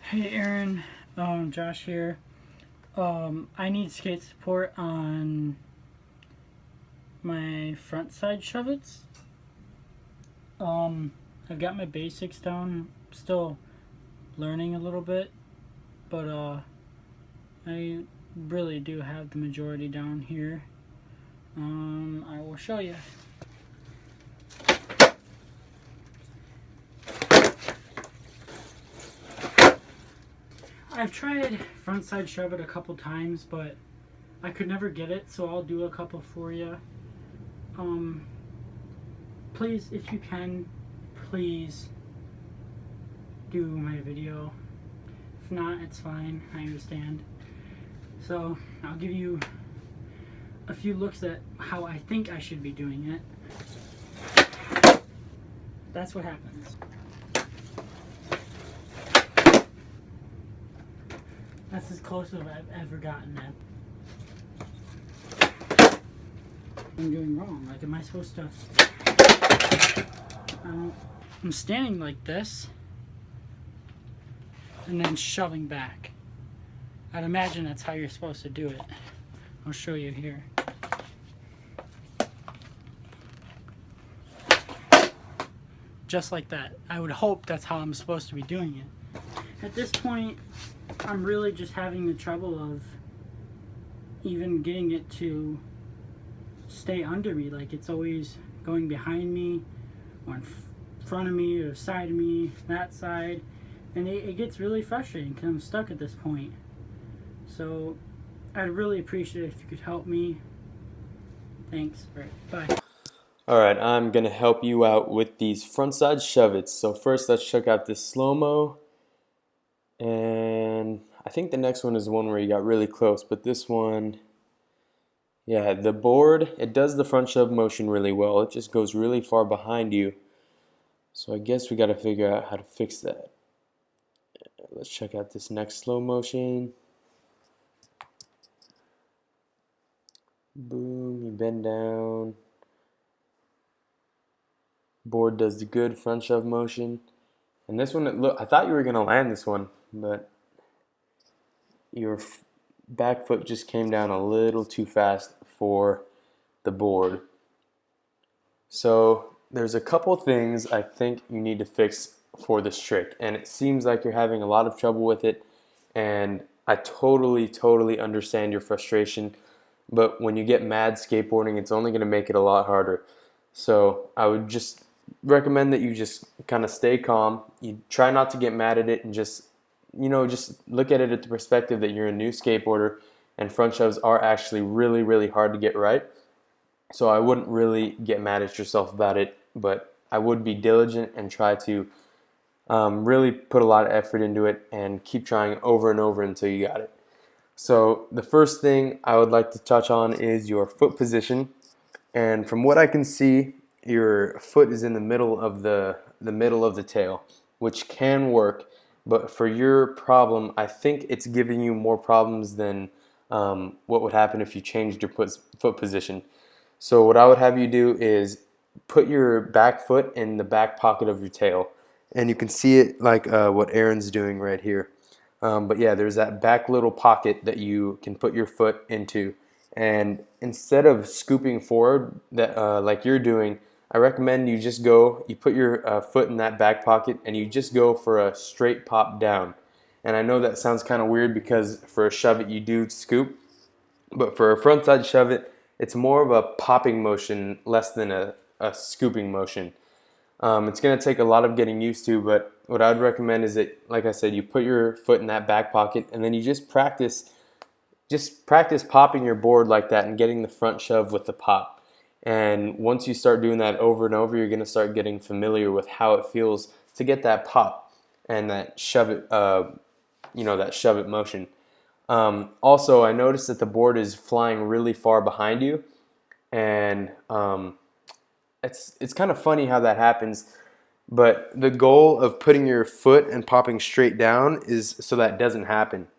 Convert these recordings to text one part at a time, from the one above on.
Hey Aaron, Josh here. I need skate support on my front side shove-its. I've got my basics down, still learning a little bit, but I really do have the majority down here. I will show you. I've tried frontside shove it a couple times, but I could never get it, so I'll do a couple for you. Please, if you can, please do my video. If not, it's fine, I understand. So, I'll give you a few looks at how I think I should be doing it. That's what happens. That's as close as I've ever gotten at. I'm doing wrong. Like, am I supposed to... I'm standing like this and then shoving back. I'd imagine that's how you're supposed to do it. I'll show you here. Just like that. I would hope that's how I'm supposed to be doing it. At this point, I'm really just having the trouble of even getting it to stay under me. Like, it's always going behind me or in front of me or side of me, that side, and it gets really frustrating because I'm stuck at this point. So I'd really appreciate it if you could help me. Thanks. All right, bye. Alright, I'm going to help you out with these frontside shove-its. So first let's check out this slow-mo. And I think the next one is the one where you got really close, but this one, yeah, the board, it does the front shove motion really well. It just goes really far behind you. So I guess we got to figure out how to fix that. Let's check out this next slow motion. Boom, you bend down. Board does the good front shove motion. And this one, look, I thought you were going to land this one, but your back foot just came down a little too fast for the board. So there's a couple things I think you need to fix for this trick, and it seems like you're having a lot of trouble with it, and I totally understand your frustration, but when you get mad skateboarding, it's only going to make it a lot harder. So I would just recommend that you just kind of stay calm. You try not to get mad at it and just look at it at the perspective that you're a new skateboarder and front shoves are actually really hard to get right. So I wouldn't really get mad at yourself about it, but I would be diligent and try to really put a lot of effort into it and keep trying over and over until you got it. So the first thing I would like to touch on is your foot position. And from what I can see, your foot is in the middle of the tail, which can work, but for your problem, I think it's giving you more problems than what would happen if you changed your foot position. So what I would have you do is put your back foot in the back pocket of your tail, and you can see it like what Aaron's doing right here. But yeah, there's that back little pocket that you can put your foot into, and instead of scooping forward like you're doing, I recommend you just you put your foot in that back pocket and you just go for a straight pop down. And I know that sounds kind of weird because for a shove it you do scoop, but for a frontside shove it, it's more of a popping motion less than a scooping motion. It's going to take a lot of getting used to, but what I'd recommend is that, like I said, you put your foot in that back pocket and then you just practice popping your board like that and getting the front shove with the pop. And once you start doing that over and over, you're going to start getting familiar with how it feels to get that pop and that shove it, that shove it motion. Also, I noticed that the board is flying really far behind you, and it's kind of funny how that happens. But the goal of putting your foot and popping straight down is so that doesn't happen.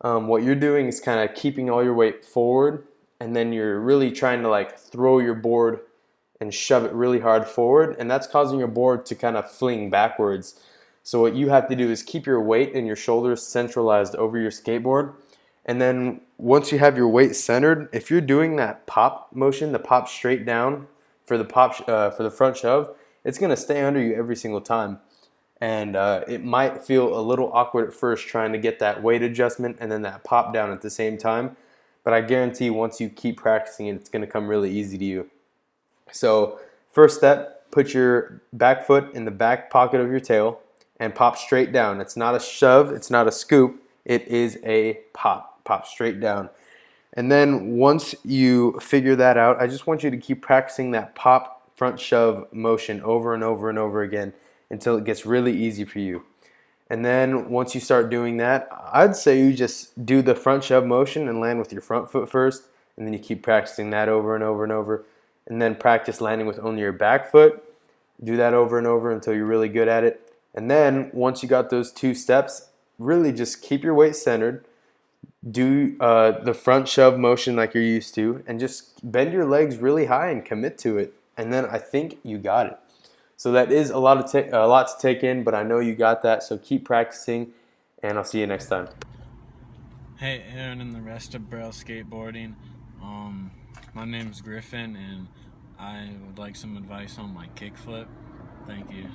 What you're doing is kind of keeping all your weight forward, and then you're really trying to like throw your board and shove it really hard forward, and that's causing your board to kind of fling backwards. So what you have to do is keep your weight and your shoulders centralized over your skateboard. And then once you have your weight centered, if you're doing that pop motion, the pop straight down for the front shove, it's gonna stay under you every single time. And it might feel a little awkward at first trying to get that weight adjustment and then that pop down at the same time. But I guarantee once you keep practicing it, it's gonna come really easy to you. So first step, put your back foot in the back pocket of your tail and pop straight down. It's not a shove, it's not a scoop, it is a pop. Pop straight down. And then once you figure that out, I just want you to keep practicing that pop front shove motion over and over and over again until it gets really easy for you. And then once you start doing that, I'd say you just do the front shove motion and land with your front foot first, and then you keep practicing that over and over and over, and then practice landing with only your back foot. Do that over and over until you're really good at it. And then once you got those 2 steps, really just keep your weight centered. Do the front shove motion like you're used to, and just bend your legs really high and commit to it. And then I think you got it. So that is a lot to take in, but I know you got that. So keep practicing, and I'll see you next time. Hey, Aaron and the rest of Braille Skateboarding. My name's Griffin, and I would like some advice on my kickflip. Thank you.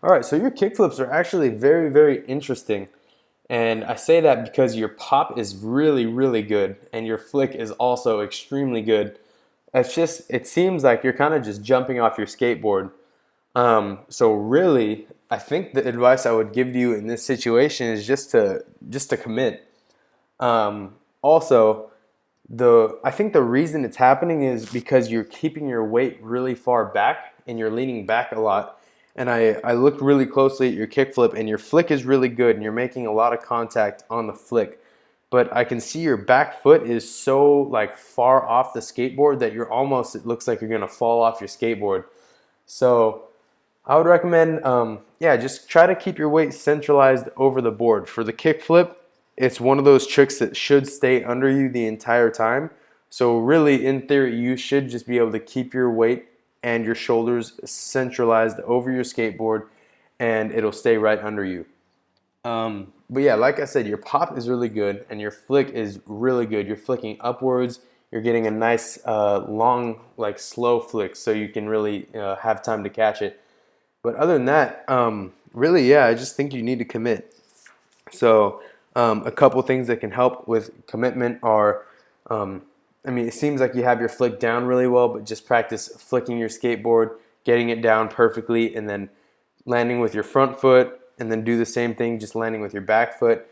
All right, so your kickflips are actually very, very interesting. And I say that because your pop is really, really good, and your flick is also extremely good. It seems like you're kind of just jumping off your skateboard. So really, I think the advice I would give you in this situation is just to commit. Also, I think the reason it's happening is because you're keeping your weight really far back and you're leaning back a lot. And I looked really closely at your kickflip, and your flick is really good, and you're making a lot of contact on the flick. But I can see your back foot is so like far off the skateboard that it looks like you're gonna fall off your skateboard. So I would recommend, just try to keep your weight centralized over the board. For the kickflip, it's one of those tricks that should stay under you the entire time. So really, in theory, you should just be able to keep your weight and your shoulders centralized over your skateboard, and it'll stay right under you. But yeah, like I said, your pop is really good and your flick is really good. You're flicking upwards. You're getting a nice long, like slow flick, so you can really have time to catch it. But other than that, really, yeah, I just think you need to commit. So a couple things that can help with commitment are, it seems like you have your flick down really well, but just practice flicking your skateboard, getting it down perfectly, and then landing with your front foot, and then do the same thing, just landing with your back foot.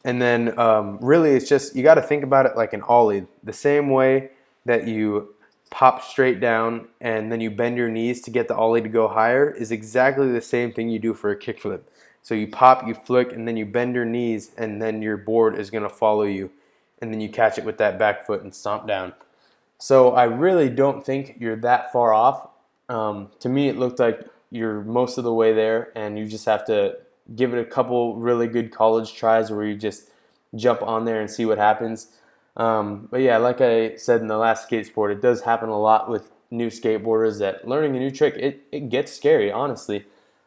And then really it's just, you got to think about it like an ollie. The same way that you pop straight down and then you bend your knees to get the ollie to go higher is exactly the same thing you do for a kickflip. So you pop, you flick, and then you bend your knees, and then your board is going to follow you. And then you catch it with that back foot and stomp down. So I really don't think you're that far off. To me, it looked like you're most of the way there, and you just have to give it a couple really good college tries where you just jump on there and see what happens. But yeah, like I said in the last skate sport, it does happen a lot with new skateboarders that learning a new trick, it gets scary, honestly.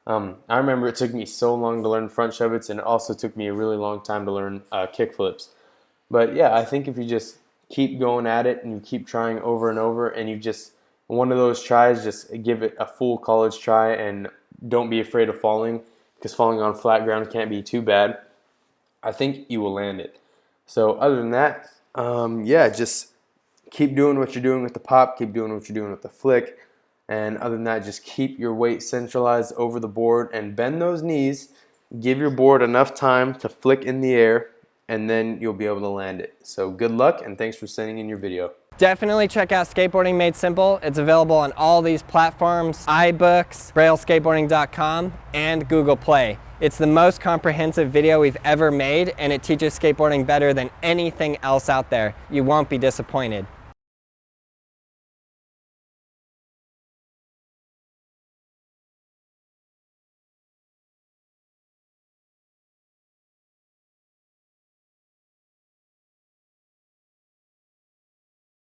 I remember it took me so long to learn front shove-its, and it also took me a really long time to learn kickflips. But yeah, I think if you just keep going at it and you keep trying over and over, and you just, one of those tries, just give it a full college try, and don't be afraid of falling, because falling on flat ground can't be too bad. I think you will land it. So other than that, yeah, just keep doing what you're doing with the pop, keep doing what you're doing with the flick, and other than that, just keep your weight centralized over the board and bend those knees. Give your board enough time to flick in the air, and then you'll be able to land it. So good luck, and thanks for sending in your video. Definitely check out Skateboarding Made Simple. It's available on all these platforms, iBooks, BrailleSkateboarding.com, and Google Play. It's the most comprehensive video we've ever made, and it teaches skateboarding better than anything else out there. You won't be disappointed.